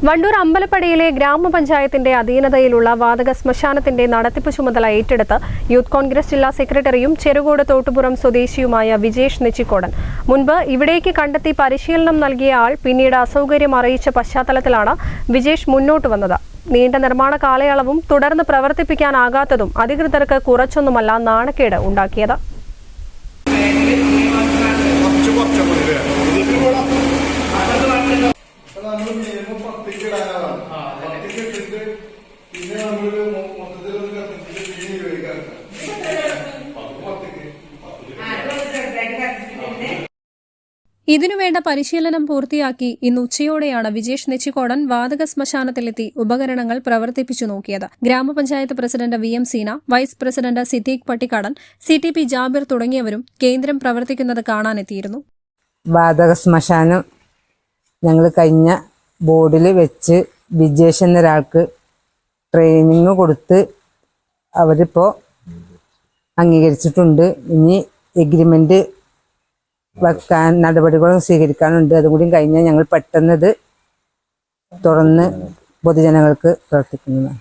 വണ്ടൂർ അമ്പലപ്പടിയിലെ ഗ്രാമപഞ്ചായത്തിന്റെ അധീനതയിലുള്ള വാതക ശ്മശാനത്തിന്റെ നടത്തിപ്പ് ചുമതല ഏറ്റെടുത്ത് യൂത്ത് കോൺഗ്രസ് ജില്ലാ സെക്രട്ടറിയും ചെറുകോട് തോട്ടുപുറം സ്വദേശിയുമായ വിജേഷ് നെച്ചിക്കോടൻ മുൻപ് ഇവിടേക്ക് കണ്ടെത്തി പരിശീലനം നൽകിയ ആൾ പിന്നീട് അസൗകര്യം അറിയിച്ച പശ്ചാത്തലത്തിലാണ് വിജേഷ് മുന്നോട്ട് വന്നത്. നീണ്ട നിർമ്മാണ കാലയളവും തുടർന്ന് പ്രവർത്തിപ്പിക്കാനാകാത്തതും അധികൃതർക്ക് കുറച്ചൊന്നുമല്ല നാണക്കേട് ഉണ്ടാക്കിയത്. ഇതിനുവേണ്ട പരിശീലനം പൂർത്തിയാക്കി ഇന്ന് ഉച്ചയോടെയാണ് വിജേഷ് നെച്ചിക്കോടൻ വാതക ശ്മശാനത്തിലെത്തി ഉപകരണങ്ങൾ പ്രവർത്തിപ്പിച്ചു നോക്കിയത്. ഗ്രാമപഞ്ചായത്ത് president VM Seena, vice president Siddique Pattikkadan, CTP Jabir തുടങ്ങിയവരും കേന്ദ്രം പ്രവർത്തിക്കുന്നത് കാണാനെത്തിയിരുന്നു. വാതക ശ്മശാനം ഞങ്ങൾ കഴിഞ്ഞ ബോർഡിൽ വെച്ച് വിജേഷ് എന്നൊരാൾക്ക് ട്രെയിനിങ് കൊടുത്ത് അവരിപ്പോൾ അംഗീകരിച്ചിട്ടുണ്ട്. ഇനി എഗ്രിമെന്റ് വെക്കാൻ നടപടികളും സ്വീകരിക്കാനുണ്ട്. അതുകൂടി കഴിഞ്ഞാൽ ഞങ്ങൾ പെട്ടെന്നത് തുറന്ന് പൊതുജനങ്ങൾക്ക് പ്രവർത്തിക്കുന്നതാണ്.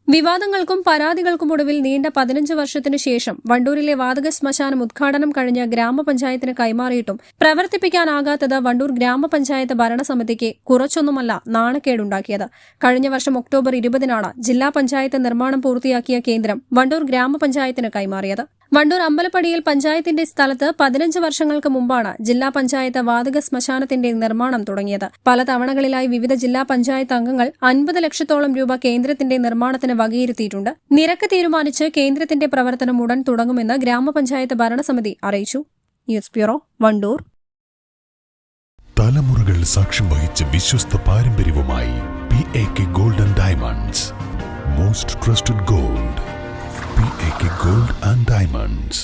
വിവാദങ്ങൾക്കും പരാതികൾക്കും ഒടുവിൽ നീണ്ട 15 വർഷത്തിനു ശേഷം വണ്ടൂരിലെ വാതക ശ്മശാനം ഉദ്ഘാടനം കഴിഞ്ഞ ഗ്രാമപഞ്ചായത്തിന് കൈമാറിയിട്ടും പ്രവർത്തിപ്പിക്കാനാകാത്തത് വണ്ടൂർ ഗ്രാമപഞ്ചായത്ത് ഭരണസമിതിക്ക് കുറച്ചൊന്നുമല്ല നാണക്കേടുണ്ടാക്കിയത്. കഴിഞ്ഞ വർഷം ഒക്ടോബർ 20-നാണ് ജില്ലാ പഞ്ചായത്ത് നിർമ്മാണം പൂർത്തിയാക്കിയ കേന്ദ്രം വണ്ടൂർ ഗ്രാമപഞ്ചായത്തിന് കൈമാറിയത്. വണ്ടൂർ അമ്പലപ്പടിയിൽ പഞ്ചായത്തിന്റെ സ്ഥലത്ത് 15 വർഷങ്ങൾക്ക് മുമ്പാണ് ജില്ലാ പഞ്ചായത്ത് വാതക ശ്മശാനത്തിന്റെ നിർമ്മാണം തുടങ്ങിയത്. പല തവണകളിലായി വിവിധ ജില്ലാ പഞ്ചായത്ത് അംഗങ്ങൾ 50 ലക്ഷത്തോളം രൂപ കേന്ദ്രത്തിന്റെ നിർമ്മാണത്തിന് വകയിരുത്തിയിട്ടുണ്ട്. നിരക്ക് തീരുമാനിച്ച് കേന്ദ്രത്തിന്റെ പ്രവർത്തനം ഉടൻ തുടങ്ങുമെന്ന് ഗ്രാമപഞ്ചായത്ത് ഭരണസമിതി അറിയിച്ചു. News bureau, Wandoor. തലമുറകൾ സാക്ഷ്യം വഹിച്ച വിശ്വസ്ത പാരമ്പര്യവുമായി PAK Gold and Diamonds. Most trusted gold. PAK Gold and Diamonds.